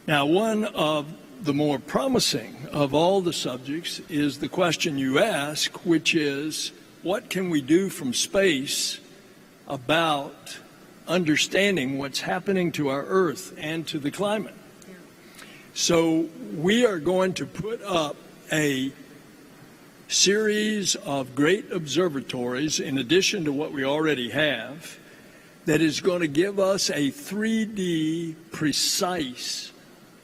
Now, one of the more promising of all the subjects is the question you ask, which is, what can we do from space about understanding what's happening to our Earth and to the climate? So we are going to put up a series of great observatories, in addition to what we already have, that is going to give us a 3D precise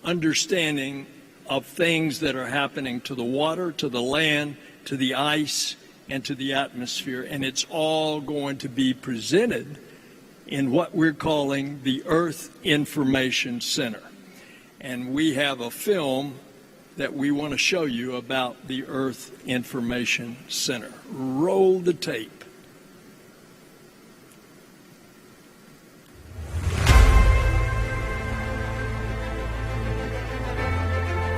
understanding of things that are happening to the water, to the land, to the ice, and to the atmosphere. And it's all going to be presented in what we're calling the Earth Information Center. And we have a film that we want to show you about the Earth Information Center. Roll the tape.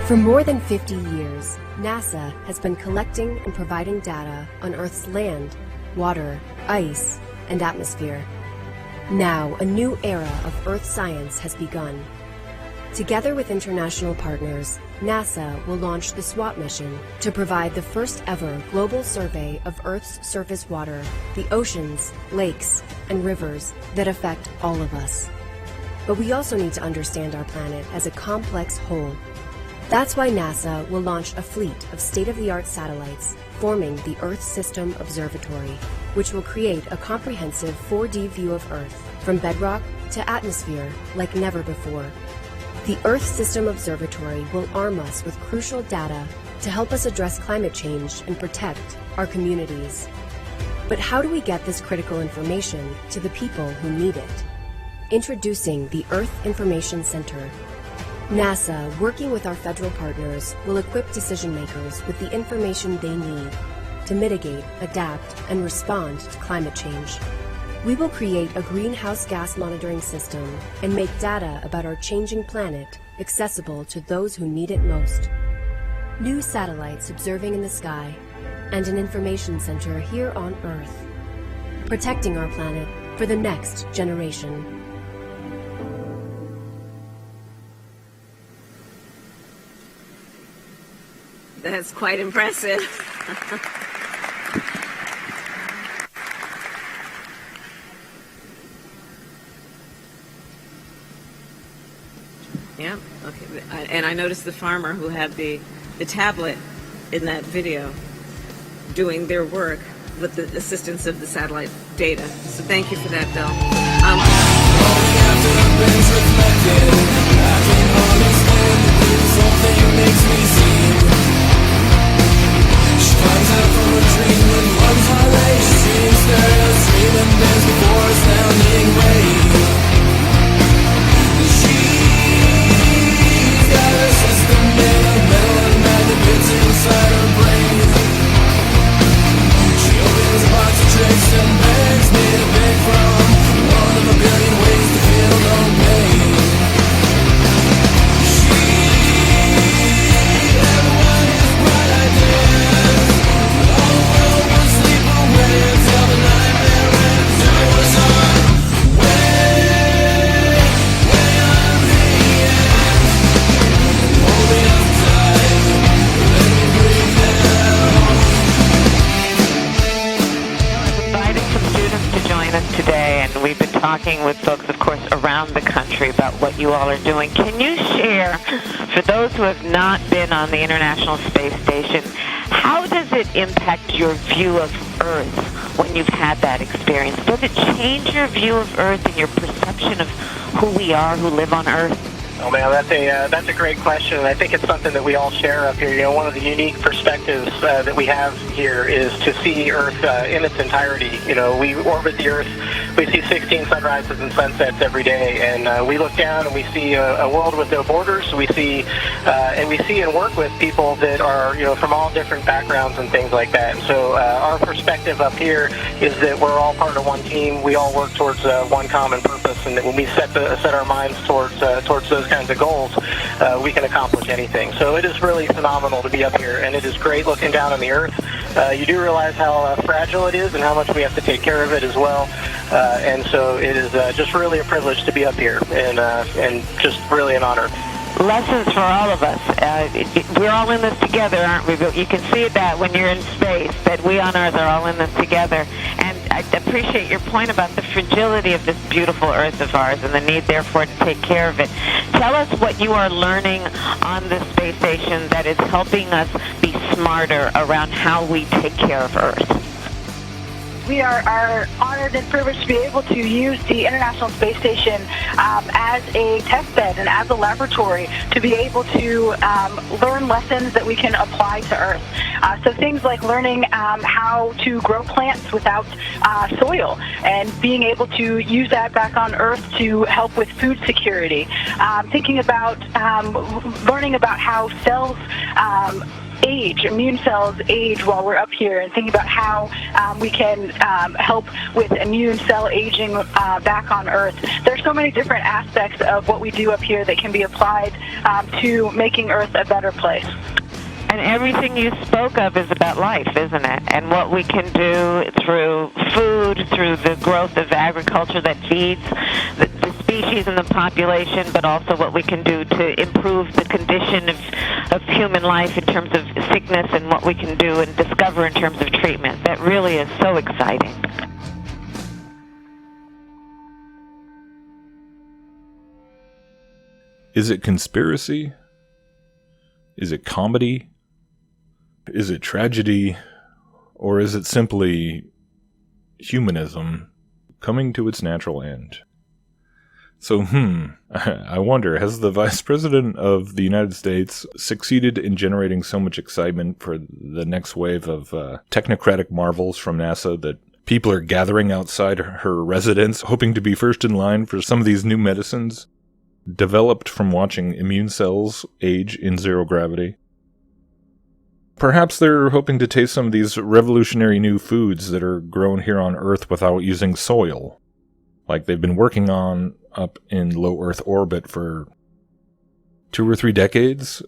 For more than 50 years, NASA has been collecting and providing data on Earth's land, water, ice, and atmosphere. Now, a new era of Earth science has begun. Together with international partners, NASA will launch the SWAT mission to provide the first ever global survey of Earth's surface water, the oceans, lakes, and rivers that affect all of us. But we also need to understand our planet as a complex whole. That's why NASA will launch a fleet of state-of-the-art satellites forming the Earth System Observatory, which will create a comprehensive 4D view of Earth, from bedrock to atmosphere like never before. The Earth System Observatory will arm us with crucial data to help us address climate change and protect our communities. But how do we get this critical information to the people who need it? Introducing the Earth Information Center. NASA, working with our federal partners, will equip decision makers with the information they need to mitigate, adapt, and respond to climate change. We will create a greenhouse gas monitoring system and make data about our changing planet accessible to those who need it most. New satellites observing in the sky, and an information center here on Earth, protecting our planet for the next generation. That's quite impressive. Yeah, okay. And I noticed the farmer who had the tablet in that video doing their work with the assistance of the satellite data. So thank you for that, Bill. Talking with folks, of course, around the country about what you all are doing. Can you share, for those who have not been on the International Space Station, how does it impact your view of Earth when you've had that experience? Does it change your view of Earth and your perception of who we are, who live on Earth? Oh man, that's a great question, and I think it's something that we all share up here. You know, one of the unique perspectives that we have here is to see Earth in its entirety. You know, we orbit the Earth. We see 16 sunrises and sunsets every day, and we look down and we see a world with no borders. We see and work with people that are, you know, from all different backgrounds and things like that. And so our perspective up here is that we're all part of one team. We all work towards one common purpose, and that when we set our minds towards those kinds of goals, we can accomplish anything. So it is really phenomenal to be up here, and it is great looking down on the Earth. You do realize how fragile it is and how much we have to take care of it as well. And so it is just really a privilege to be up here, and just really an honor. lessons for all of us. We're all in this together, aren't we? You can see that when you're in space, that we on Earth are all in this together. And I appreciate your point about the fragility of this beautiful Earth of ours and the need, therefore, to take care of it. Tell us what you are learning on this space station that is helping us be smarter around how we take care of Earth. We are honored and privileged to be able to use the International Space Station as a test bed and as a laboratory to be able to learn lessons that we can apply to Earth. So things like learning how to grow plants without soil and being able to use that back on Earth to help with food security. Thinking about learning about how cells immune cells age while we're up here, and thinking about how we can help with immune cell aging back on Earth. There's so many different aspects of what we do up here that can be applied to making Earth a better place. And everything you spoke of is about life, isn't it? And what we can do through food, through the growth of agriculture that feeds the species and the population, but also what we can do to improve the condition of human life in terms of sickness and what we can do and discover in terms of treatment. That really is so exciting. Is it conspiracy? Is it comedy? Is it tragedy? Or is it simply humanism coming to its natural end? So, I wonder, has the Vice President of the United States succeeded in generating so much excitement for the next wave of technocratic marvels from NASA that people are gathering outside her residence, hoping to be first in line for some of these new medicines developed from watching immune cells age in zero gravity? Perhaps they're hoping to taste some of these revolutionary new foods that are grown here on Earth without using soil, like they've been working on up in low Earth orbit for 2 or 3 decades.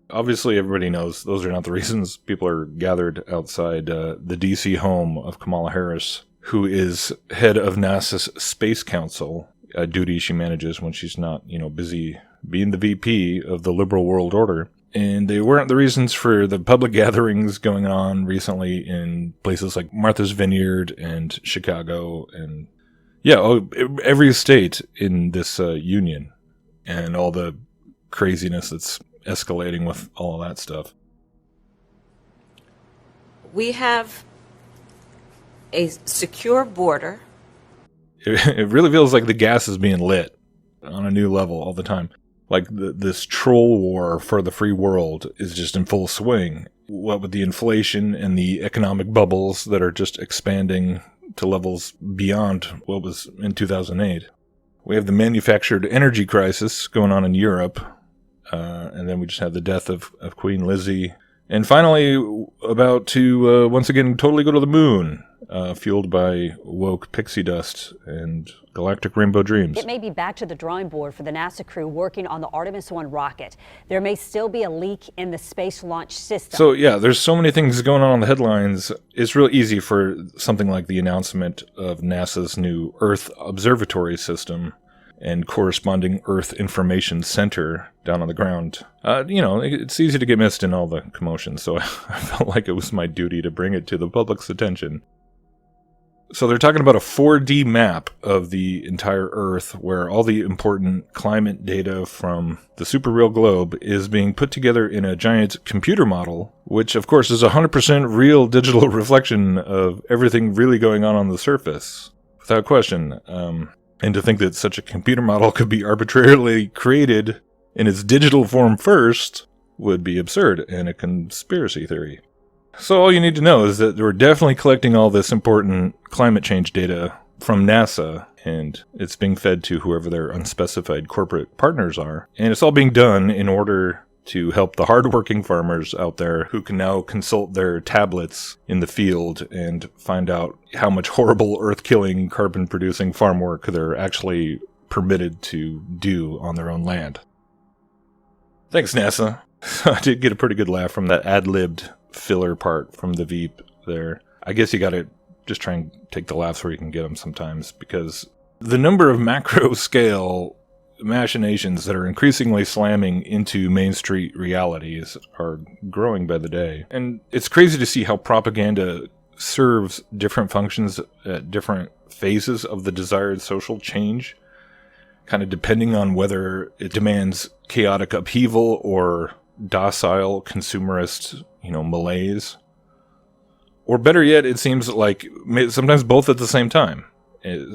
Obviously, everybody knows those are not the reasons people are gathered outside the D.C. home of Kamala Harris, who is head of NASA's Space Council, a duty she manages when she's not, busy being the VP of the liberal world order. And they weren't the reasons for the public gatherings going on recently in places like Martha's Vineyard and Chicago and every state in this union, and all the craziness that's escalating with all of that stuff. We have a secure border. It really feels like the gas is being lit on a new level all the time. Like this troll war for the free world is just in full swing. What with the inflation and the economic bubbles that are just expanding to levels beyond what was in 2008. We have the manufactured energy crisis going on in Europe. And then we just had the death of Queen Lizzie. And finally, about to once again totally go to the moon, fueled by woke pixie dust and galactic rainbow dreams. It may be back to the drawing board for the NASA crew working on the Artemis 1 rocket. There may still be a leak in the space launch system. So yeah, there's so many things going on the headlines. It's real easy for something like the announcement of NASA's new Earth Observatory System and corresponding Earth Information Center down on the ground. It's easy to get missed in all the commotion, so I felt like it was my duty to bring it to the public's attention. So they're talking about a 4D map of the entire Earth where all the important climate data from the super real globe is being put together in a giant computer model, which of course is a 100% real digital reflection of everything really going on the surface, without question. And to think that such a computer model could be arbitrarily created in its digital form first would be absurd and a conspiracy theory. So all you need to know is that we're definitely collecting all this important climate change data from NASA, and it's being fed to whoever their unspecified corporate partners are. And it's all being done in order to help the hardworking farmers out there who can now consult their tablets in the field and find out how much horrible earth-killing, carbon-producing farm work they're actually permitted to do on their own land. Thanks, NASA. I did get a pretty good laugh from that ad-libbed filler part from the Veep there. I guess you gotta just try and take the laughs where you can get them sometimes, because the number of macro scale machinations that are increasingly slamming into Main Street realities are growing by the day. And it's crazy to see how propaganda serves different functions at different phases of the desired social change, kind of depending on whether it demands chaotic upheaval or docile consumerist, malaise. Or better yet, it seems like sometimes both at the same time,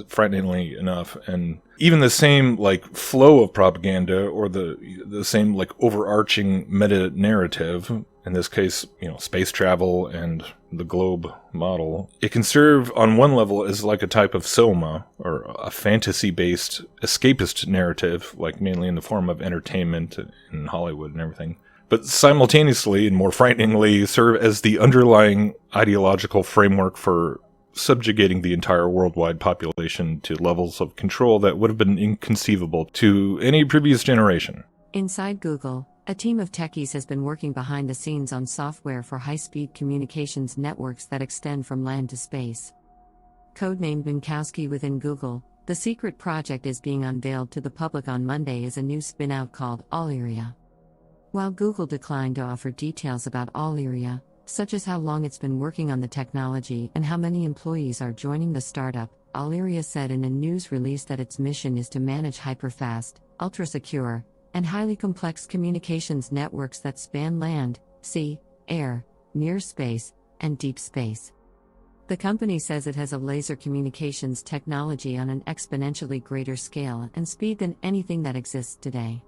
frighteningly enough. And even the same flow of propaganda or the same overarching meta narrative, in this case, space travel and the globe model, it can serve on one level as a type of soma, or a fantasy-based escapist narrative, mainly in the form of entertainment in Hollywood and everything. But simultaneously, and more frighteningly, serve as the underlying ideological framework for subjugating the entire worldwide population to levels of control that would have been inconceivable to any previous generation. Inside Google, a team of techies has been working behind the scenes on software for high-speed communications networks that extend from land to space. Codenamed Minkowski within Google, the secret project is being unveiled to the public on Monday as a new spin-out called Allyria. While Google declined to offer details about Allyria, such as how long it's been working on the technology and how many employees are joining the startup, Allyria said in a news release that its mission is to manage hyper-fast, ultra-secure, and highly complex communications networks that span land, sea, air, near space, and deep space. The company says it has a laser communications technology on an exponentially greater scale and speed than anything that exists today.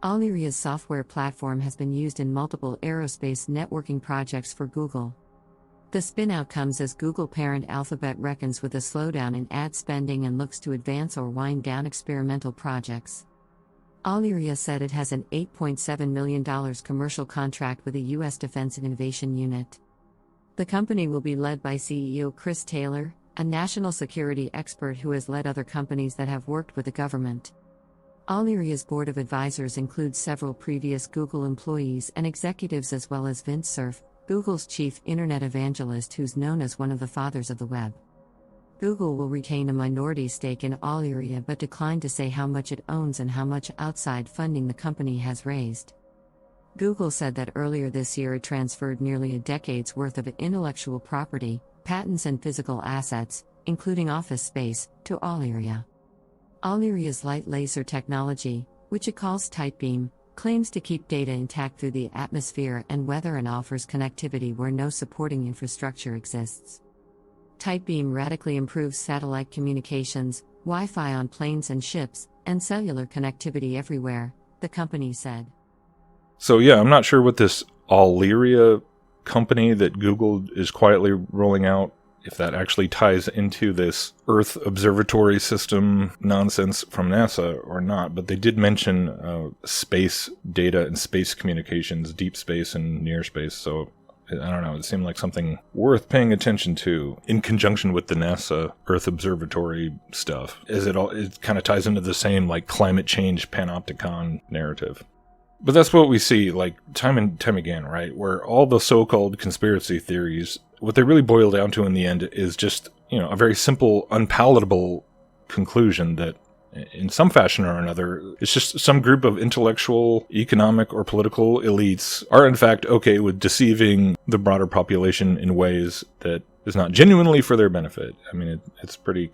Allyria's software platform has been used in multiple aerospace networking projects for Google. The spin-out comes as Google parent Alphabet reckons with a slowdown in ad spending and looks to advance or wind down experimental projects. Allyria said it has an $8.7 million commercial contract with the U.S. Defense Innovation Unit. The company will be led by CEO Chris Taylor, a national security expert who has led other companies that have worked with the government. Allyria's board of advisors includes several previous Google employees and executives, as well as Vint Cerf, Google's chief internet evangelist, who's known as one of the fathers of the web. Google will retain a minority stake in Allyria but declined to say how much it owns and how much outside funding the company has raised. Google said that earlier this year it transferred nearly a decade's worth of intellectual property, patents and physical assets, including office space, to Allyria. Allyria's light laser technology, which it calls Tightbeam, claims to keep data intact through the atmosphere and weather and offers connectivity where no supporting infrastructure exists. Tightbeam radically improves satellite communications, Wi-Fi on planes and ships, and cellular connectivity everywhere, the company said. So yeah, I'm not sure what this Allyria company that Google is quietly rolling out, if that actually ties into this Earth observatory system nonsense from NASA or not, but they did mention space data and space communications, deep space and near space, so I don't know, it seemed like something worth paying attention to in conjunction with the NASA Earth observatory stuff, as it kind of ties into the same climate change panopticon narrative. But that's what we see time and time again, right? Where all the so-called conspiracy theories, what they really boil down to in the end is just, a very simple, unpalatable conclusion that in some fashion or another, it's just some group of intellectual, economic, or political elites are in fact okay with deceiving the broader population in ways that is not genuinely for their benefit. I mean, it's pretty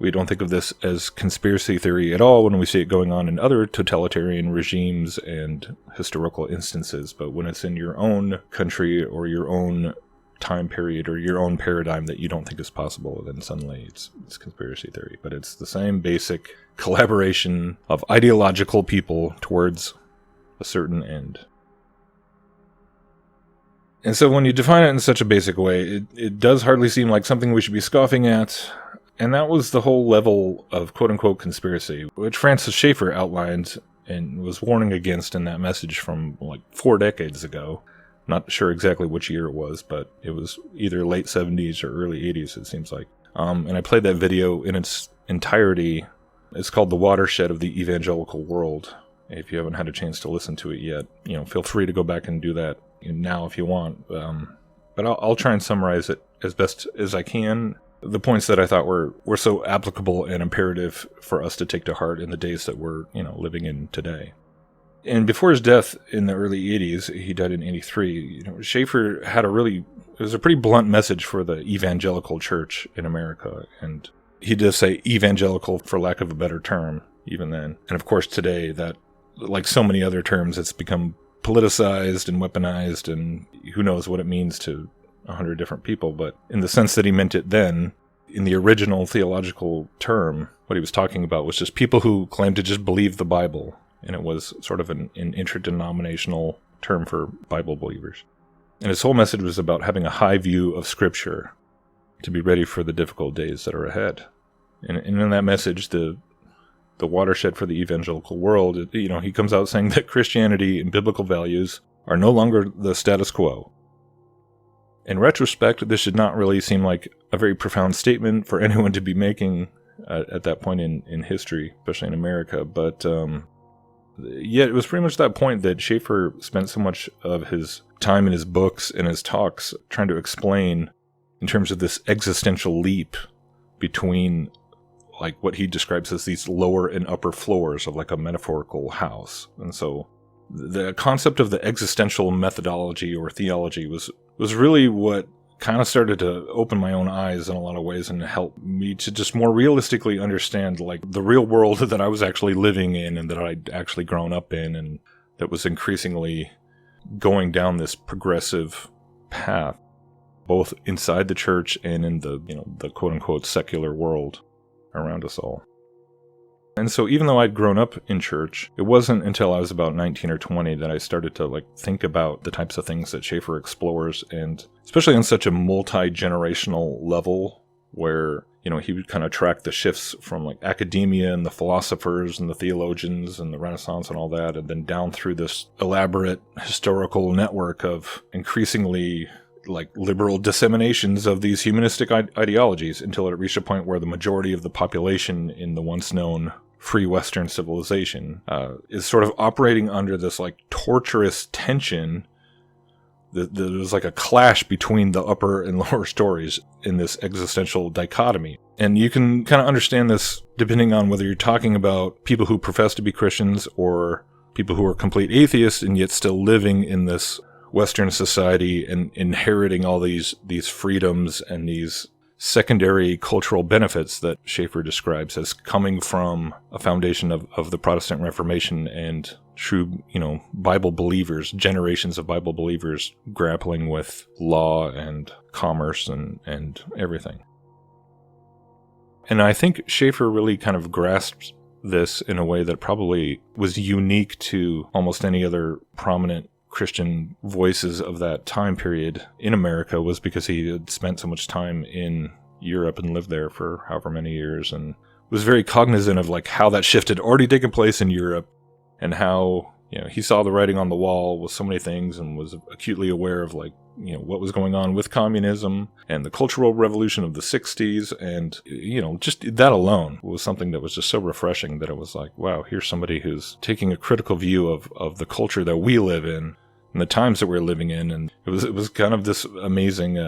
we don't think of this as conspiracy theory at all when we see it going on in other totalitarian regimes and historical instances, but when it's in your own country or your own time period or your own paradigm that you don't think is possible, then suddenly it's conspiracy theory. But it's the same basic collaboration of ideological people towards a certain end. And so when you define it in such a basic way, it does hardly seem like something we should be scoffing at. And that was the whole level of quote-unquote conspiracy, which Francis Schaeffer outlined and was warning against in that message from 4 decades ago. Not sure exactly which year it was, but it was either late 70s or early 80s, it seems like. And I played that video in its entirety. It's called The Watershed of the Evangelical World. If you haven't had a chance to listen to it yet, feel free to go back and do that now if you want. But I'll try and summarize it as best as I can. the points that I thought were so applicable and imperative for us to take to heart in the days that we're, living in today. And before his death in the early 80s, he died in 83, Schaeffer had it was a pretty blunt message for the evangelical church in America. And he does say evangelical for lack of a better term, even then. And of course today, that, like so many other terms, it's become politicized and weaponized, and who knows what it means to 100 different people. But in the sense that he meant it then, in the original theological term, what he was talking about was just people who claimed to just believe the Bible. And it was sort of an interdenominational term for Bible believers. And his whole message was about having a high view of Scripture to be ready for the difficult days that are ahead. And in that message, the watershed for the evangelical world, he comes out saying that Christianity and biblical values are no longer the status quo. In retrospect, this should not really seem like a very profound statement for anyone to be making at that point in history, especially in America, but yet it was pretty much that point that Schaeffer spent so much of his time in his books and his talks trying to explain in terms of this existential leap between like what he describes as these lower and upper floors of like a metaphorical house. And so the concept of the existential methodology or theology was really what kind of started to open my own eyes in a lot of ways and help me to just more realistically understand like the real world that I was actually living in and that I'd actually grown up in, and that was increasingly going down this progressive path, both inside the church and in the, the quote unquote secular world around us all. And so even though I'd grown up in church, it wasn't until I was about 19 or 20 that I started to think about the types of things that Schaeffer explores, and especially on such a multi-generational level where, he would kind of track the shifts from academia and the philosophers and the theologians and the Renaissance and all that, and then down through this elaborate historical network of increasingly liberal disseminations of these humanistic ideologies until it reached a point where the majority of the population in the once known free Western civilization is sort of operating under this torturous tension. There was a clash between the upper and lower stories in this existential dichotomy. And you can kind of understand this depending on whether you're talking about people who profess to be Christians or people who are complete atheists and yet still living in this Western society and inheriting all these freedoms and these secondary cultural benefits that Schaeffer describes as coming from a foundation of the Protestant Reformation and true, Bible believers, generations of Bible believers grappling with law and commerce and everything. And I think Schaeffer really kind of grasped this in a way that probably was unique to almost any other prominent Christian voices of that time period in America, was because he had spent so much time in Europe and lived there for however many years, and was very cognizant of how that shift had already taken place in Europe, and how he saw the writing on the wall with so many things, and was acutely aware of what was going on with communism and the Cultural Revolution of the 60s, and just that alone was something that was just so refreshing that it was wow, here's somebody who's taking a critical view of the culture that we live in and the times that we're living in. And it was kind of this amazing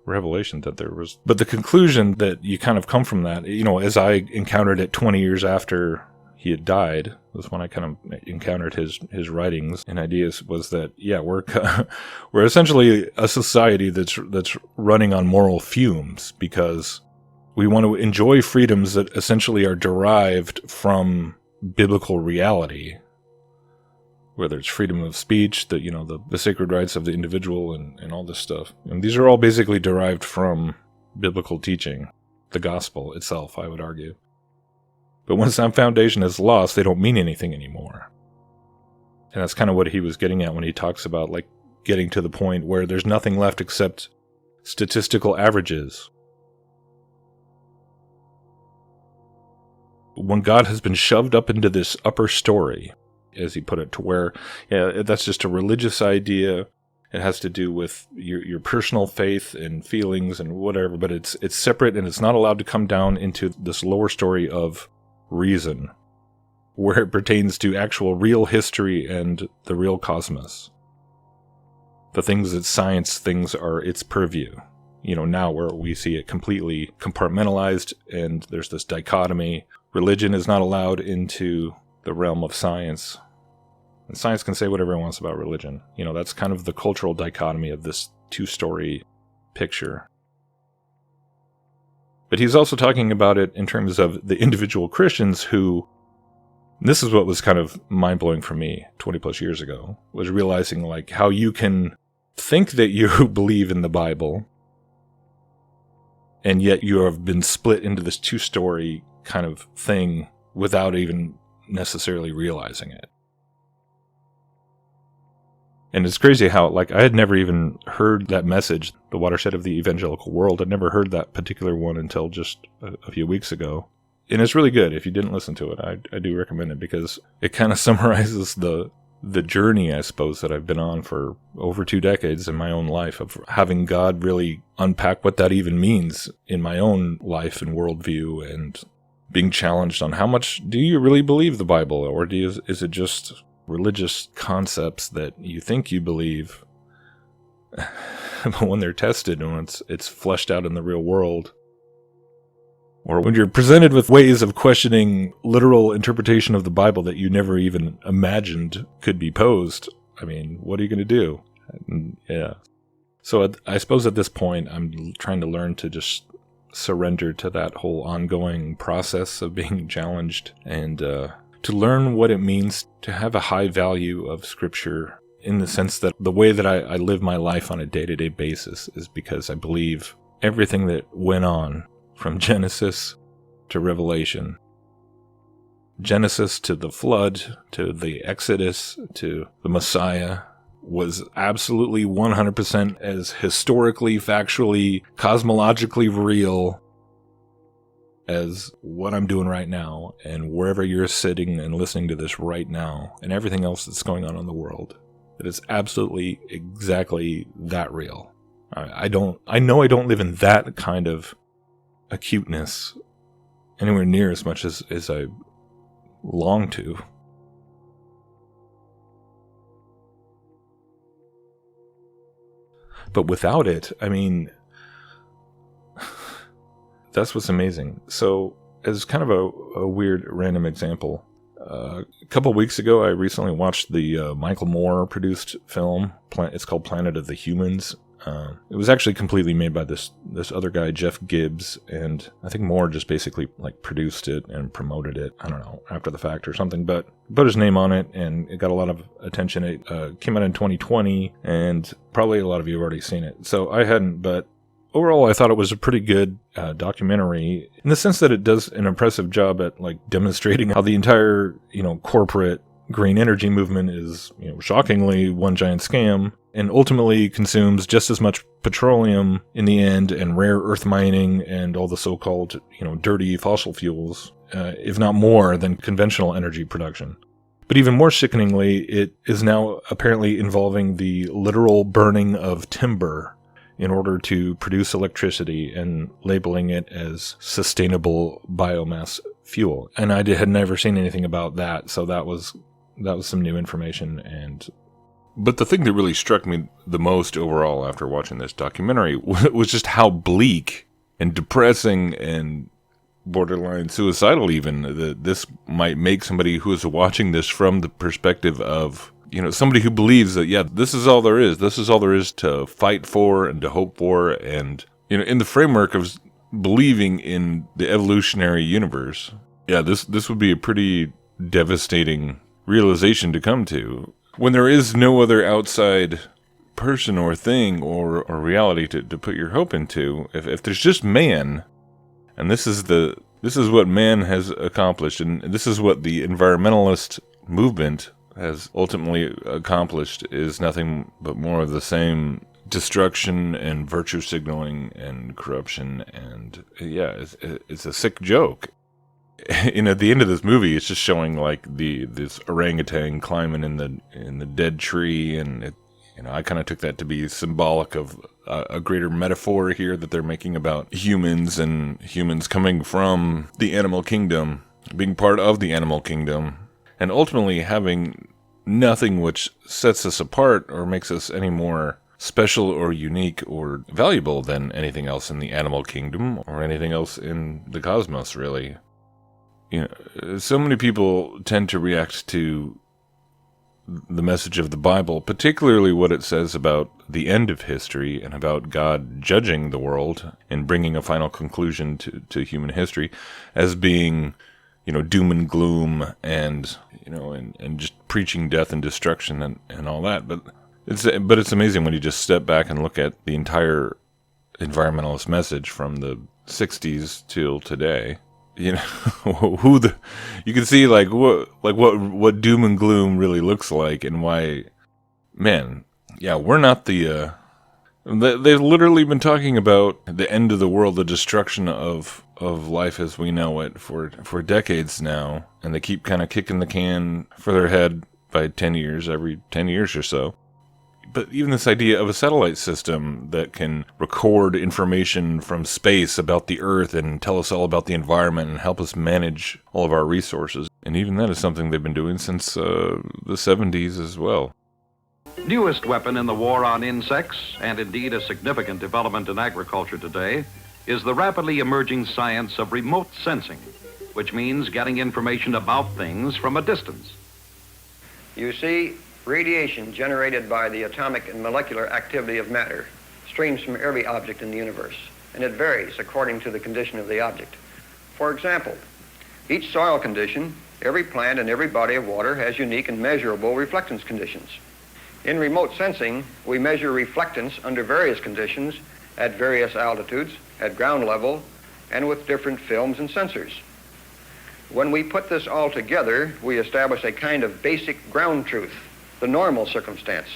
revelation that there was. But the conclusion that you kind of come from that, as I encountered it 20 years after he had died, was when I kind of encountered his writings and ideas, was that, yeah, we're essentially a society that's running on moral fumes, because we want to enjoy freedoms that essentially are derived from biblical reality, whether it's freedom of speech, the sacred rights of the individual and all this stuff. And these are all basically derived from biblical teaching, the gospel itself, I would argue. But once that foundation is lost, they don't mean anything anymore. And that's kind of what he was getting at when he talks about getting to the point where there's nothing left except statistical averages. When God has been shoved up into this upper story, as he put it, to where, that's just a religious idea. It has to do with your personal faith and feelings and whatever, but it's separate, and it's not allowed to come down into this lower story of reason, where it pertains to actual real history and the real cosmos. The things that science thinks are its purview. now where we see it completely compartmentalized, and there's this dichotomy. Religion is not allowed into the realm of science. And science can say whatever it wants about religion. That's kind of the cultural dichotomy of this two-story picture. But he's also talking about it in terms of the individual Christians who, this is what was kind of mind-blowing for me 20 plus years ago, was realizing like how you can think that you believe in the Bible, and yet you have been split into this two-story kind of thing without even necessarily realizing it. And it's crazy how, like, I had never even heard that message, the watershed of the evangelical world. I'd never heard that particular one until just a few weeks ago. And it's really good. If you didn't listen to it, I do recommend it, because it kind of summarizes the journey, I suppose, that I've been on for over 2 decades in my own life, of having God really unpack what that even means in my own life and worldview, and being challenged on how much do you really believe the Bible, or is it just religious concepts that you think you believe, but when they're tested and when it's fleshed out in the real world, or when you're presented with ways of questioning literal interpretation of the Bible that you never even imagined could be posed, I mean, what are you going to do? Yeah. So I suppose at this point, I'm trying to learn to just surrender to that whole ongoing process of being challenged, and to learn what it means to have a high value of Scripture, in the sense that the way that I live my life on a day-to-day basis is because I believe everything that went on from Genesis to Revelation, Genesis to the flood, to the Exodus, to the Messiah, was absolutely 100% as historically, factually, cosmologically real as what I'm doing right now, and wherever you're sitting and listening to this right now, and everything else that's going on in the world. It is absolutely exactly that real. I know I don't live in that kind of acuteness anywhere near as much as I long to. But without it, I mean, that's what's amazing. So, as kind of a weird random example, a couple weeks ago, I recently watched the Michael Moore produced film. It's called Planet of the Humans. It was actually completely made by this other guy, Jeff Gibbs, and I think Moore just basically like produced it and promoted it, I don't know, after the fact or something, but put his name on it, and it got a lot of attention. It came out in 2020, and probably a lot of you have already seen it. So I hadn't, but overall I thought it was a pretty good documentary, in the sense that it does an impressive job at like demonstrating how the entire, corporate green energy movement is, shockingly one giant scam, and ultimately consumes just as much petroleum in the end, and rare earth mining, and all the so-called, dirty fossil fuels, if not more than conventional energy production. But even more sickeningly, it is now apparently involving the literal burning of timber in order to produce electricity, and labeling it as sustainable biomass fuel. And I had never seen anything about that, so that was some new information. But the thing that really struck me the most overall after watching this documentary was just how bleak and depressing and borderline suicidal even that this might make somebody who is watching this from the perspective of, somebody who believes that, yeah, this is all there is. This is all there is to fight for and to hope for. And, in the framework of believing in the evolutionary universe, yeah, this would be a pretty devastating realization to come to, when there is no other outside person or thing or reality to put your hope into. If there's just man, and this is what man has accomplished, and this is what the environmentalist movement has ultimately accomplished, is nothing but more of the same destruction and virtue signaling and corruption. And yeah, it's a sick joke. At the end of this movie, it's just showing like this orangutan climbing in the dead tree, and I kind of took that to be symbolic of a greater metaphor here that they're making about humans, and humans coming from the animal kingdom, being part of the animal kingdom, and ultimately having nothing which sets us apart or makes us any more special or unique or valuable than anything else in the animal kingdom or anything else in the cosmos, really. So many people tend to react to the message of the Bible, particularly what it says about the end of history and about God judging the world and bringing a final conclusion to human history, as being, doom and gloom and just preaching death and destruction and all that. But it's amazing when you just step back and look at the entire environmentalist message from the 60s till today. You can see what doom and gloom really looks like, and why, man, yeah, we're not they've literally been talking about the end of the world, the destruction of life as we know it for decades now, and they keep kind of kicking the can further ahead by 10 years, every 10 years or so. But even this idea of a satellite system that can record information from space about the Earth and tell us all about the environment and help us manage all of our resources. And even that is something they've been doing since the 70s as well. Newest weapon in the war on insects, and indeed a significant development in agriculture today, is the rapidly emerging science of remote sensing, which means getting information about things from a distance. You see, radiation generated by the atomic and molecular activity of matter streams from every object in the universe, and it varies according to the condition of the object. For example, each soil condition, every plant, and every body of water has unique and measurable reflectance conditions. In remote sensing, we measure reflectance under various conditions, at various altitudes, at ground level, and with different films and sensors. When we put this all together, we establish a kind of basic ground truth, the normal circumstance.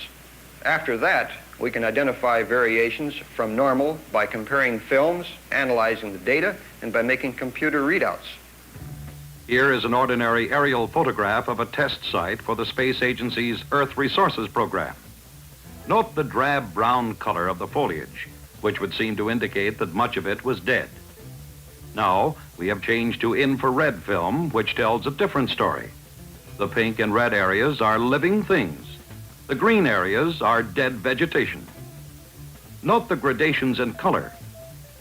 After that, we can identify variations from normal by comparing films, analyzing the data, and by making computer readouts. Here is an ordinary aerial photograph of a test site for the Space Agency's Earth Resources Program. Note the drab brown color of the foliage, which would seem to indicate that much of it was dead. Now, we have changed to infrared film, which tells a different story. The pink and red areas are living things. The green areas are dead vegetation. Note the gradations in color.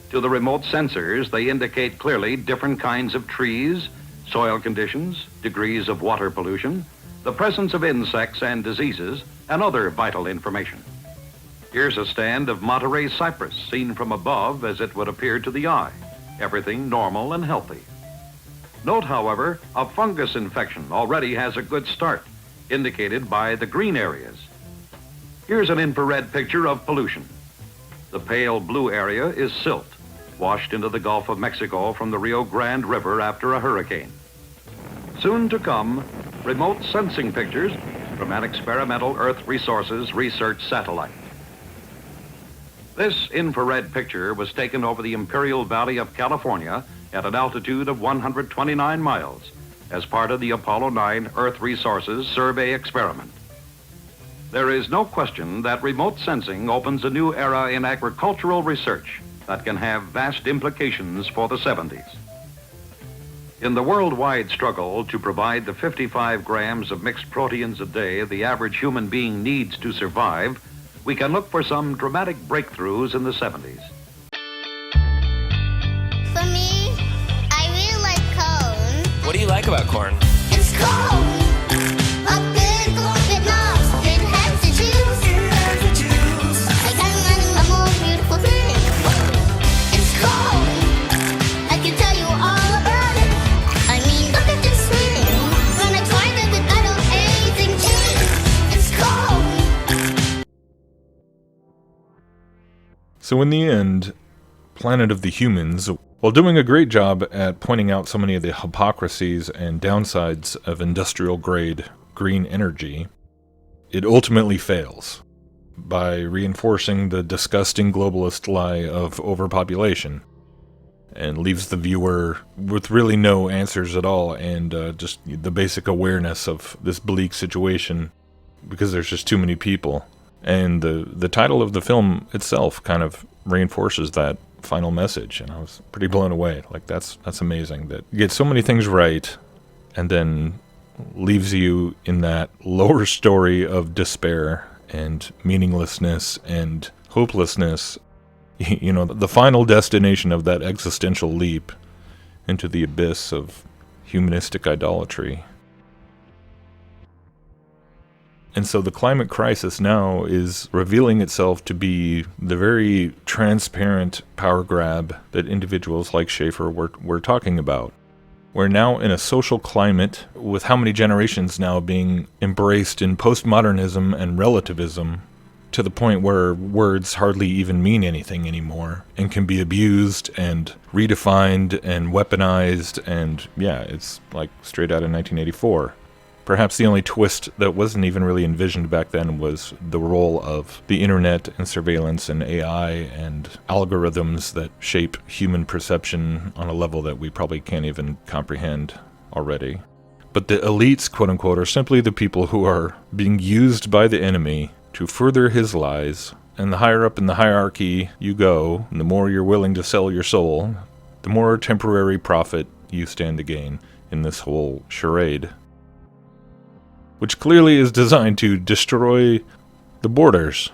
To the remote sensors, they indicate clearly different kinds of trees, soil conditions, degrees of water pollution, the presence of insects and diseases, and other vital information. Here's a stand of Monterey cypress seen from above as it would appear to the eye. Everything normal and healthy. Note, however, a fungus infection already has a good start, indicated by the green areas. Here's an infrared picture of pollution. The pale blue area is silt, washed into the Gulf of Mexico from the Rio Grande River after a hurricane. Soon to come, remote sensing pictures from an experimental Earth Resources research satellite. This infrared picture was taken over the Imperial Valley of California at an altitude of 129 miles as part of the Apollo 9 Earth Resources survey experiment. There is no question that remote sensing opens a new era in agricultural research that can have vast implications for the 70s. In the worldwide struggle to provide the 55 grams of mixed proteins a day the average human being needs to survive, we can look for some dramatic breakthroughs in the 70s. For me, I really like corn. What do you like about corn? It's corn. A good corn that knobs. It has the juice. It has the juice. I got a more beautiful thing. It's corn. I can tell you all about it. I mean, look at this thing. When I tried it, I don't anything change. It's corn. So in the end, Planet of the Humans, while doing a great job at pointing out so many of the hypocrisies and downsides of industrial-grade green energy, it ultimately fails by reinforcing the disgusting globalist lie of overpopulation and leaves the viewer with really no answers at all and just the basic awareness of this bleak situation because there's just too many people. And the title of the film itself kind of reinforces that final message, and I was pretty blown away. Like, that's amazing that you get so many things right and then leaves you in that lower story of despair and meaninglessness and hopelessness, you know, the final destination of that existential leap into the abyss of humanistic idolatry. And so the climate crisis now is revealing itself to be the very transparent power grab that individuals like Schaefer were talking about. We're now in a social climate with how many generations now being embraced in postmodernism and relativism to the point where words hardly even mean anything anymore and can be abused and redefined and weaponized, and yeah, it's like straight out of 1984. Perhaps the only twist that wasn't even really envisioned back then was the role of the internet and surveillance and AI and algorithms that shape human perception on a level that we probably can't even comprehend already. But the elites, quote-unquote, are simply the people who are being used by the enemy to further his lies, and the higher up in the hierarchy you go, and the more you're willing to sell your soul, the more temporary profit you stand to gain in this whole charade, which clearly is designed to destroy the borders,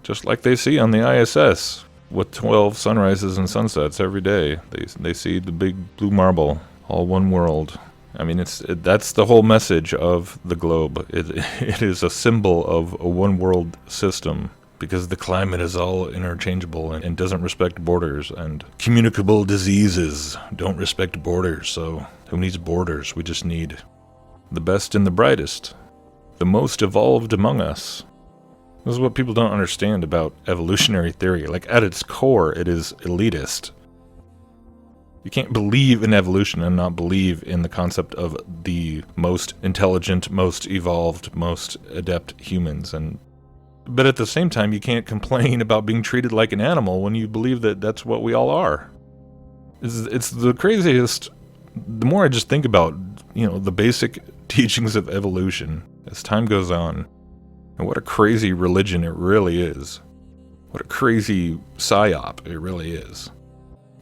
just like they see on the ISS, with 12 sunrises and sunsets every day. They see the big blue marble, all one world. I mean, that's the whole message of the globe. It is a symbol of a one-world system, because the climate is all interchangeable and doesn't respect borders, and communicable diseases don't respect borders, so who needs borders? We just need the best and the brightest, the most evolved among us. This is what people don't understand about evolutionary theory. Like, at its core, it is elitist. You can't believe in evolution and not believe in the concept of the most intelligent, most evolved, most adept humans. But at the same time, you can't complain about being treated like an animal when you believe that that's what we all are. It's the craziest. The more I just think about, the basic teachings of evolution as time goes on, and what a crazy religion it really is. What a crazy psyop it really is.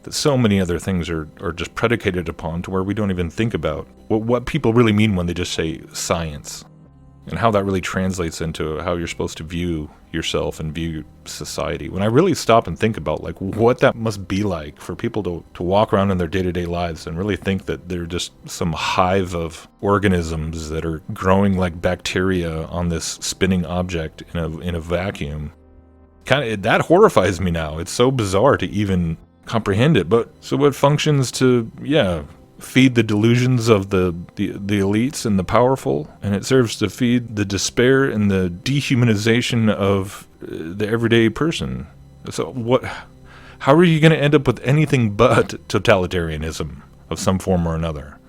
That so many other things are just predicated upon to where we don't even think about what people really mean when they just say science, and how that really translates into how you're supposed to view yourself and view society. When I really stop and think about what that must be like for people to walk around in their day-to-day lives and really think that they're just some hive of organisms that are growing like bacteria on this spinning object in a vacuum, that horrifies me now. It's so bizarre to even comprehend it. But so it functions to feed the delusions of the elites and the powerful, and it serves to feed the despair and the dehumanization of the everyday person. So how are you going to end up with anything but totalitarianism of some form or another?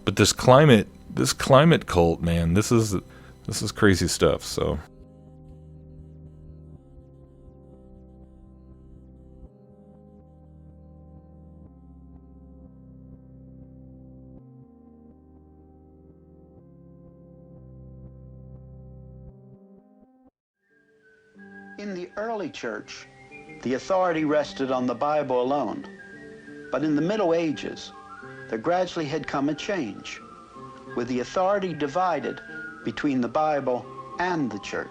But this climate cult, man, this is crazy stuff. So in the early church, the authority rested on the Bible alone. But in the Middle Ages, there gradually had come a change, with the authority divided between the Bible and the church.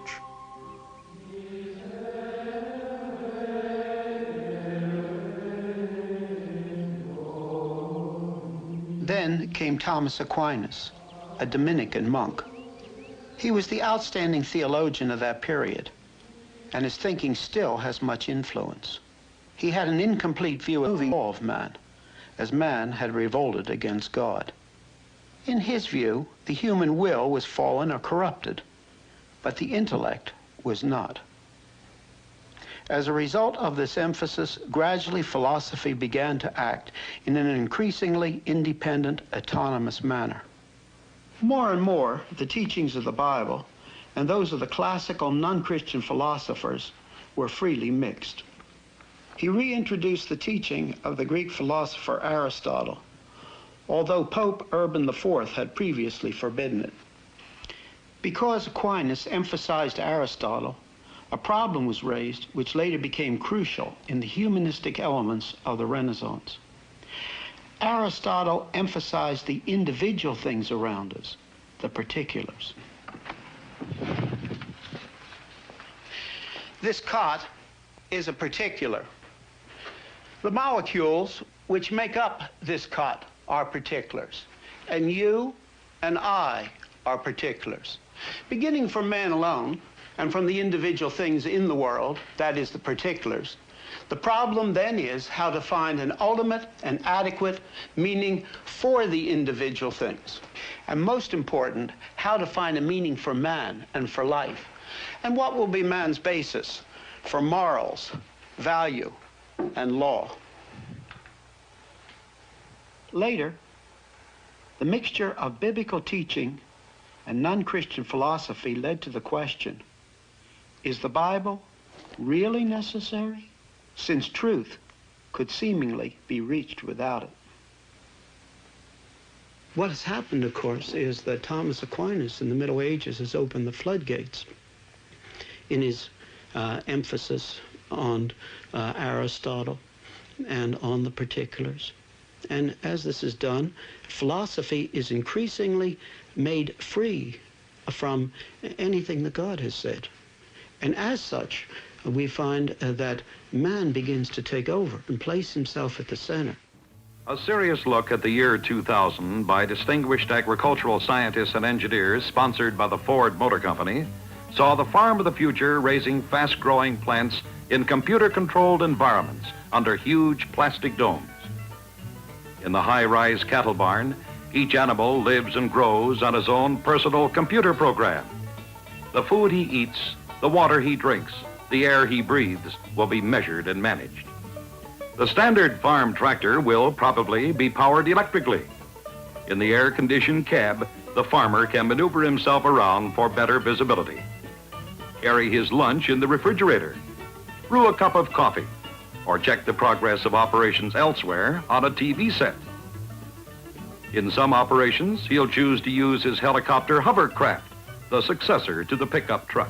Then came Thomas Aquinas, a Dominican monk. He was the outstanding theologian of that period, and his thinking still has much influence. He had an incomplete view of the fall of man, as man had revolted against God. In his view, the human will was fallen or corrupted, but the intellect was not. As a result of this emphasis, gradually philosophy began to act in an increasingly independent, autonomous manner. More and more, the teachings of the Bible and those of the classical non-Christian philosophers were freely mixed. He reintroduced the teaching of the Greek philosopher Aristotle, although Pope Urban IV had previously forbidden it. Because Aquinas emphasized Aristotle, a problem was raised which later became crucial in the humanistic elements of the Renaissance. Aristotle emphasized the individual things around us, the particulars. This cot is a particular. The molecules which make up this cot are particulars, and you and I are particulars. Beginning from man alone, and from the individual things in the world, that is the particulars, the problem then is how to find an ultimate and adequate meaning for the individual things. And most important, how to find a meaning for man and for life. And what will be man's basis for morals, value, and law. Later, the mixture of biblical teaching and non-Christian philosophy led to the question, is the Bible really necessary? Since truth could seemingly be reached without it. What has happened, of course, is that Thomas Aquinas in the Middle Ages has opened the floodgates in his emphasis on Aristotle and on the particulars. And as this is done, philosophy is increasingly made free from anything that God has said. And as such, we find that man begins to take over and place himself at the center. A serious look at the year 2000 by distinguished agricultural scientists and engineers sponsored by the Ford Motor Company saw the farm of the future raising fast-growing plants in computer-controlled environments under huge plastic domes. In the high-rise cattle barn, each animal lives and grows on his own personal computer program. The food he eats, the water he drinks, the air he breathes will be measured and managed. The standard farm tractor will probably be powered electrically. In the air-conditioned cab, the farmer can maneuver himself around for better visibility. Carry his lunch in the refrigerator, brew a cup of coffee, or check the progress of operations elsewhere on a TV set. In some operations, he'll choose to use his helicopter hovercraft, the successor to the pickup truck.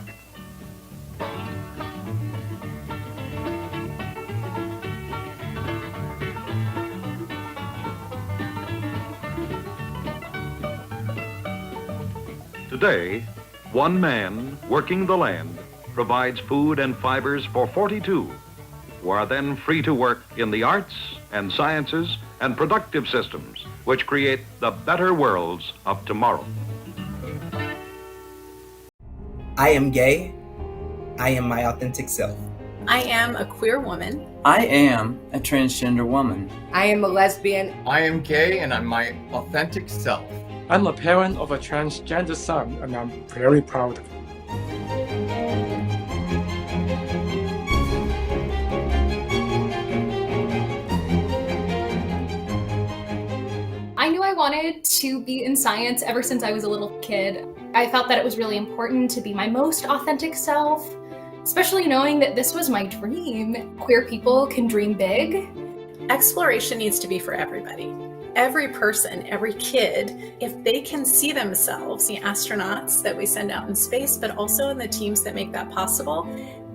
Today, one man working the land provides food and fibers for 42, who are then free to work in the arts and sciences and productive systems which create the better worlds of tomorrow. I am gay. I am my authentic self. I am a queer woman. I am a transgender woman. I am a lesbian. I am gay and I'm my authentic self. I'm a parent of a transgender son and I'm very proud of it. I knew I wanted to be in science ever since I was a little kid. I felt that it was really important to be my most authentic self, especially knowing that this was my dream. Queer people can dream big. Exploration needs to be for everybody. Every person, every kid, if they can see themselves, the astronauts that we send out in space, but also in the teams that make that possible,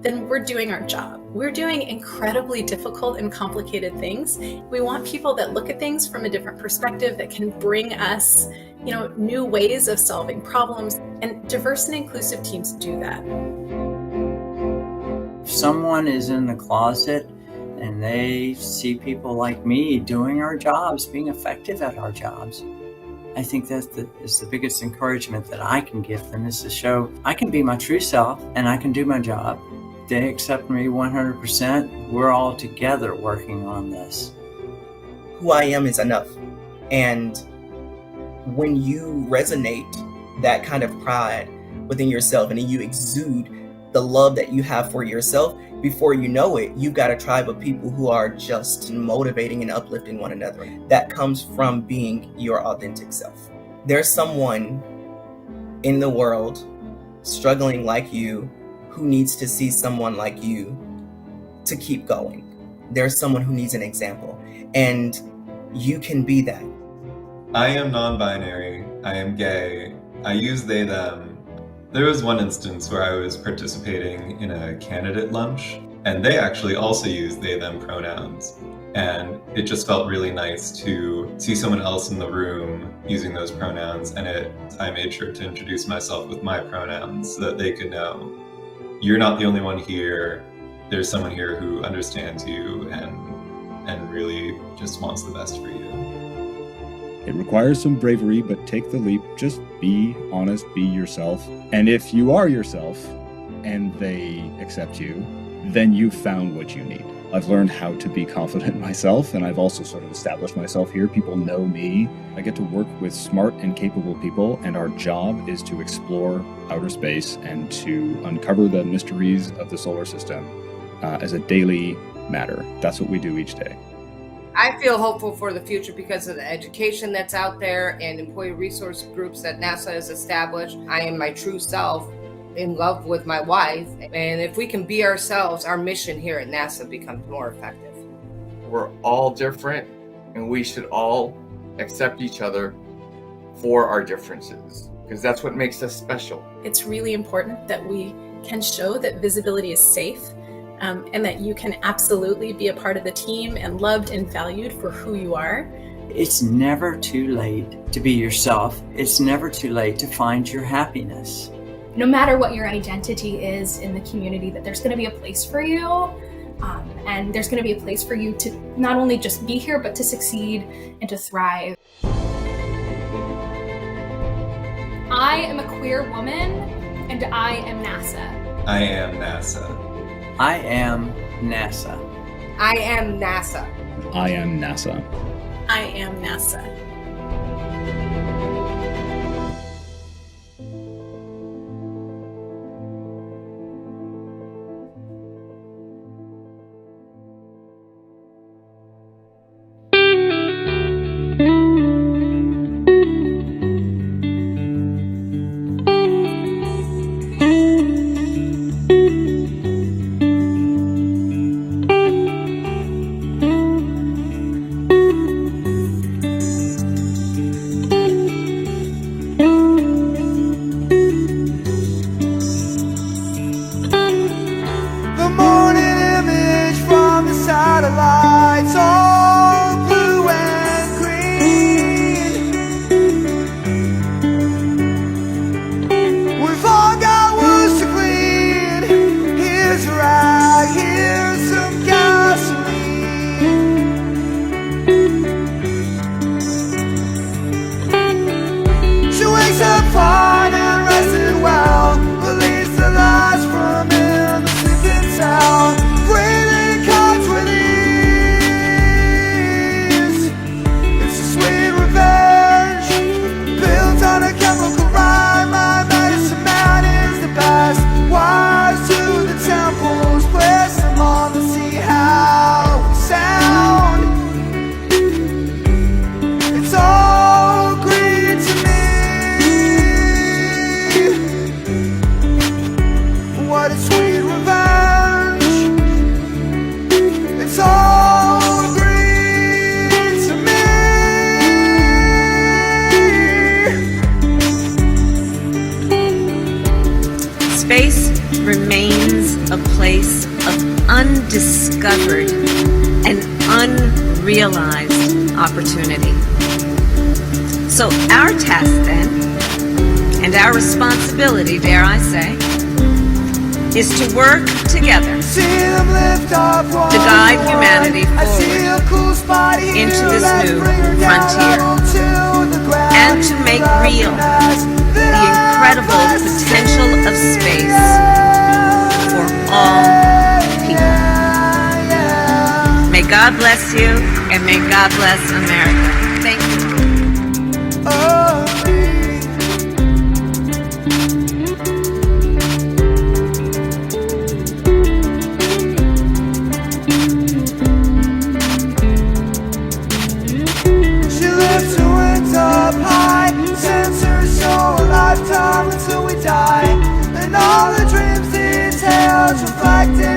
then we're doing our job. We're doing incredibly difficult and complicated things. We want people that look at things from a different perspective, that can bring us, new ways of solving problems, and diverse and inclusive teams do that. If someone is in the closet and they see people like me doing our jobs, being effective at our jobs, I think that is the biggest encouragement that I can give them, is to show I can be my true self and I can do my job. They accept me 100%. We're all together working on this. Who I am is enough. And when you resonate that kind of pride within yourself and then you exude the love that you have for yourself, before you know it, you've got a tribe of people who are just motivating and uplifting one another. That comes from being your authentic self. There's someone in the world struggling like you who needs to see someone like you to keep going. There's someone who needs an example, and you can be that. I am non-binary, I am gay, I use they, them. There was one instance where I was participating in a candidate lunch, and they actually also use they, them pronouns. And it just felt really nice to see someone else in the room using those pronouns, and I made sure to introduce myself with my pronouns so that they could know. you're not the only one here. There's someone here who understands you and really just wants the best for you. It requires some bravery, but take the leap. Just be honest, be yourself. And if you are yourself and they accept you, then you've found what you need. I've learned how to be confident myself, and I've also sort of established myself here. People know me. I get to work with smart and capable people, and our job is to explore outer space and to uncover the mysteries of the solar system as a daily matter. That's what we do each day. I feel hopeful for the future because of the education that's out there and employee resource groups that NASA has established. I am my true self, in love with my wife, and if we can be ourselves, our mission here at NASA becomes more effective. We're all different, and we should all accept each other for our differences, because that's what makes us special. It's really important that we can show that visibility is safe, and that you can absolutely be a part of the team and loved and valued for who you are. It's never too late to be yourself. It's never too late to find your happiness. No matter what your identity is in the community, that there's going to be a place for you, and there's going to be a place for you to not only just be here, but to succeed and to thrive. I am a queer woman, and I am NASA. I am NASA. I am NASA. I am NASA. I am NASA. I am NASA. Undiscovered and unrealized opportunity. So our task then, and our responsibility, dare I say, is to work together to guide humanity forward into this new frontier and to make real the incredible potential of space for all people. May God bless you, and may God bless America. Thank you. She lifts her wings up high, sends her soul a lifetime until we die, and all the dreams, these tales reflected